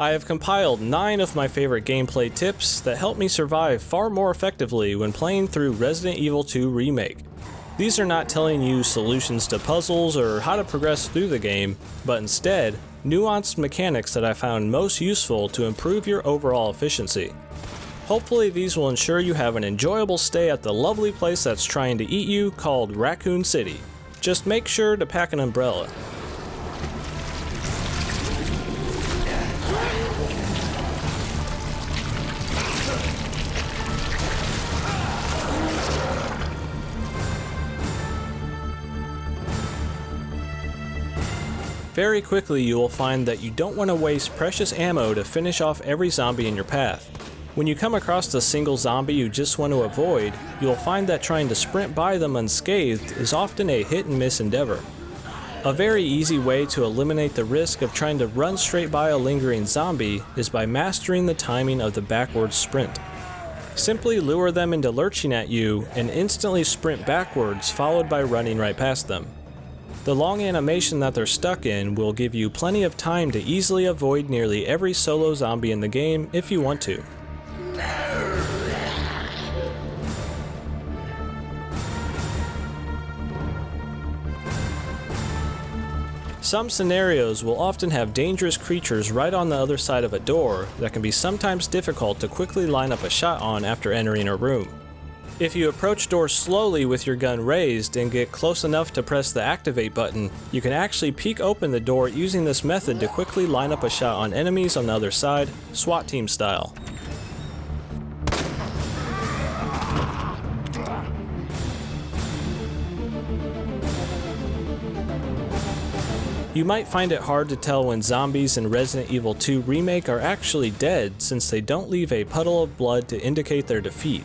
I have compiled 9 of my favorite gameplay tips that help me survive far more effectively when playing through Resident Evil 2 Remake. These are not telling you solutions to puzzles or how to progress through the game, but instead, nuanced mechanics that I found most useful to improve your overall efficiency. Hopefully these will ensure you have an enjoyable stay at the lovely place that's trying to eat you called Raccoon City. Just make sure to pack an umbrella. Very quickly you will find that you don't want to waste precious ammo to finish off every zombie in your path. When you come across a single zombie you just want to avoid, you'll find that trying to sprint by them unscathed is often a hit and miss endeavor. A very easy way to eliminate the risk of trying to run straight by a lingering zombie is by mastering the timing of the backwards sprint. Simply lure them into lurching at you and instantly sprint backwards, followed by running right past them. The long animation that they're stuck in will give you plenty of time to easily avoid nearly every solo zombie in the game if you want to. Some scenarios will often have dangerous creatures right on the other side of a door that can be sometimes difficult to quickly line up a shot on after entering a room. If you approach doors slowly with your gun raised and get close enough to press the activate button, you can actually peek open the door using this method to quickly line up a shot on enemies on the other side, SWAT team style. You might find it hard to tell when zombies in Resident Evil 2 Remake are actually dead, since they don't leave a puddle of blood to indicate their defeat.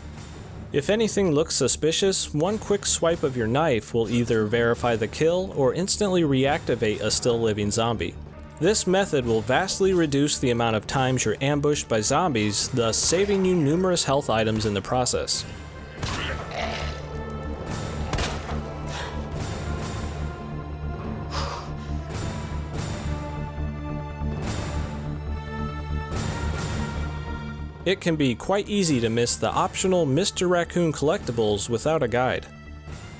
If anything looks suspicious, one quick swipe of your knife will either verify the kill or instantly reactivate a still living zombie. This method will vastly reduce the amount of times you're ambushed by zombies, thus saving you numerous health items in the process. It can be quite easy to miss the optional Mr. Raccoon collectibles without a guide.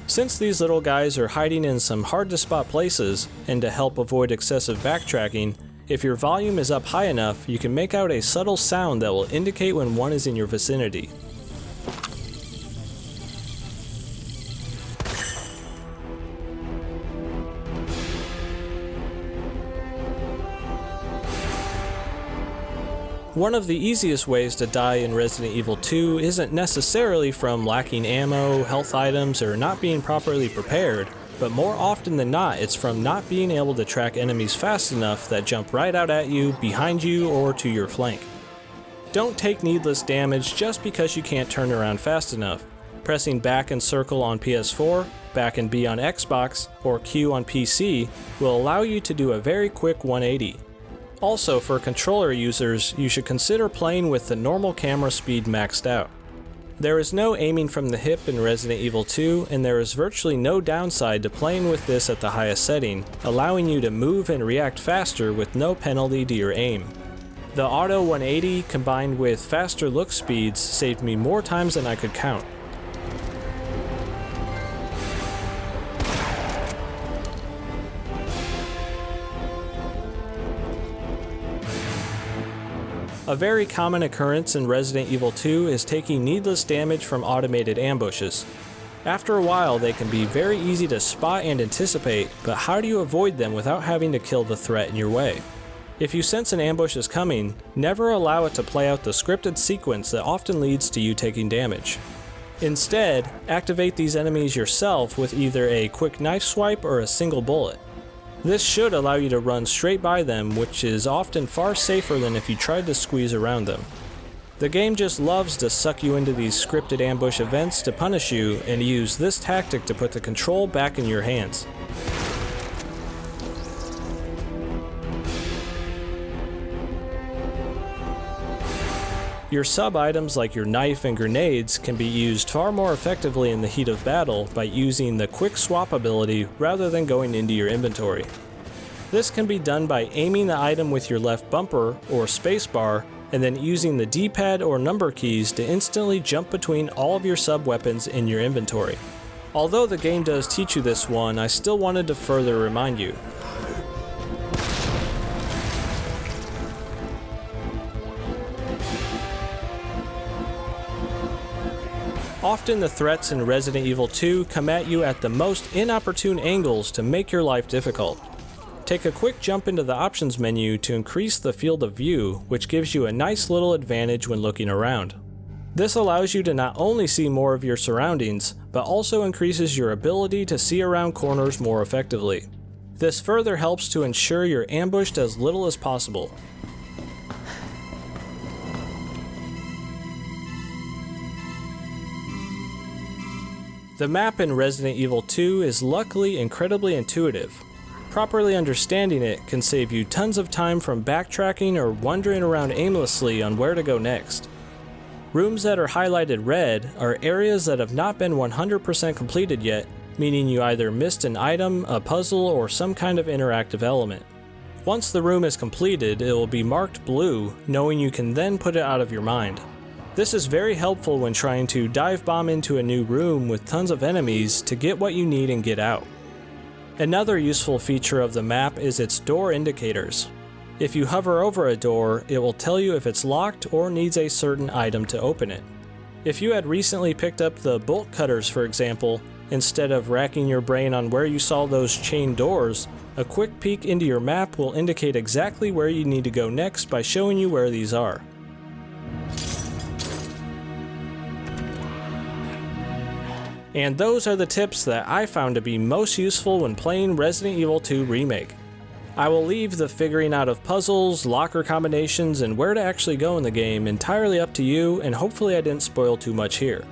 Since these little guys are hiding in some hard to spot places, and to help avoid excessive backtracking, if your volume is up high enough, you can make out a subtle sound that will indicate when one is in your vicinity. One of the easiest ways to die in Resident Evil 2 isn't necessarily from lacking ammo, health items, or not being properly prepared, but more often than not it's from not being able to track enemies fast enough that jump right out at you, behind you, or to your flank. Don't take needless damage just because you can't turn around fast enough. Pressing back and circle on PS4, back and B on Xbox, or Q on PC will allow you to do a very quick 180. Also, for controller users, you should consider playing with the normal camera speed maxed out. There is no aiming from the hip in Resident Evil 2, and there is virtually no downside to playing with this at the highest setting, allowing you to move and react faster with no penalty to your aim. The auto 180 combined with faster look speeds saved me more times than I could count. A very common occurrence in Resident Evil 2 is taking needless damage from automated ambushes. After a while they can be very easy to spot and anticipate, but how do you avoid them without having to kill the threat in your way? If you sense an ambush is coming, never allow it to play out the scripted sequence that often leads to you taking damage. Instead, activate these enemies yourself with either a quick knife swipe or a single bullet. This should allow you to run straight by them, which is often far safer than if you tried to squeeze around them. The game just loves to suck you into these scripted ambush events to punish you, and use this tactic to put the control back in your hands. Your sub-items like your knife and grenades can be used far more effectively in the heat of battle by using the quick swap ability rather than going into your inventory. This can be done by aiming the item with your left bumper or spacebar, and then using the D-pad or number keys to instantly jump between all of your sub-weapons in your inventory. Although the game does teach you this one, I still wanted to further remind you. Often the threats in Resident Evil 2 come at you at the most inopportune angles to make your life difficult. Take a quick jump into the options menu to increase the field of view, which gives you a nice little advantage when looking around. This allows you to not only see more of your surroundings, but also increases your ability to see around corners more effectively. This further helps to ensure you're ambushed as little as possible. The map in Resident Evil 2 is luckily incredibly intuitive. Properly understanding it can save you tons of time from backtracking or wandering around aimlessly on where to go next. Rooms that are highlighted red are areas that have not been 100% completed yet, meaning you either missed an item, a puzzle, or some kind of interactive element. Once the room is completed, it will be marked blue, knowing you can then put it out of your mind. This is very helpful when trying to dive bomb into a new room with tons of enemies to get what you need and get out. Another useful feature of the map is its door indicators. If you hover over a door, it will tell you if it's locked or needs a certain item to open it. If you had recently picked up the bolt cutters, for example, instead of racking your brain on where you saw those chain doors, a quick peek into your map will indicate exactly where you need to go next by showing you where these are. And those are the tips that I found to be most useful when playing Resident Evil 2 Remake. I will leave the figuring out of puzzles, locker combinations, and where to actually go in the game entirely up to you, and hopefully I didn't spoil too much here.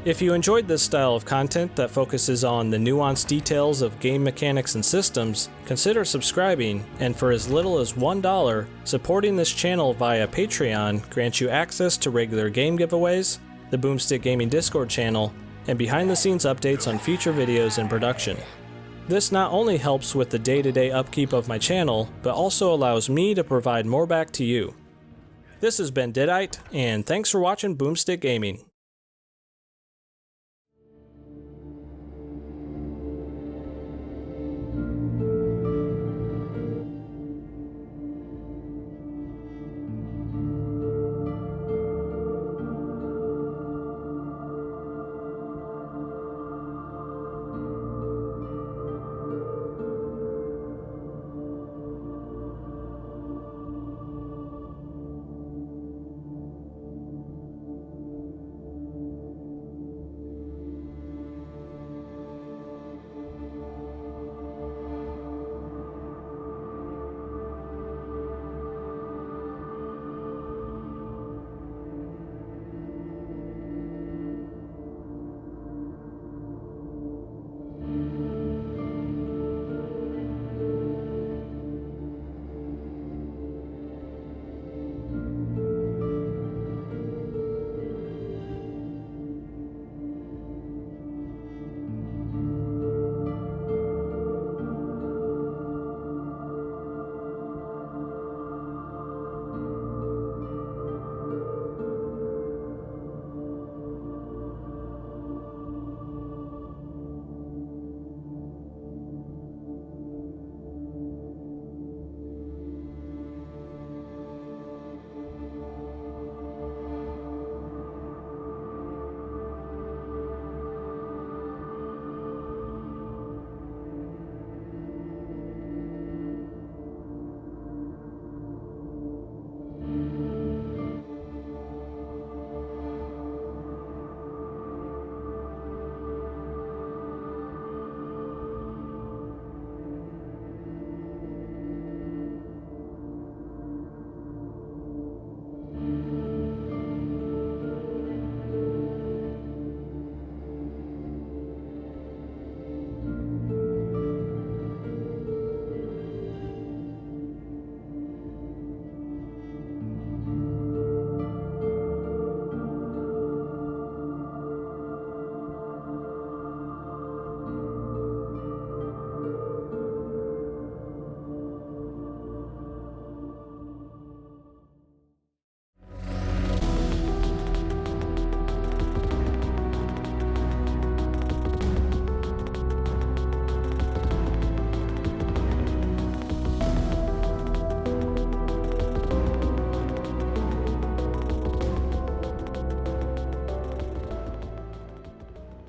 If you enjoyed this style of content that focuses on the nuanced details of game mechanics and systems, consider subscribing, and for as little as $1, supporting this channel via Patreon grants you access to regular game giveaways, the Boomstick Gaming Discord channel, and behind-the-scenes updates on future videos in production. This not only helps with the day-to-day upkeep of my channel, but also allows me to provide more back to you. This has been Deadite, and thanks for watching Boomstick Gaming.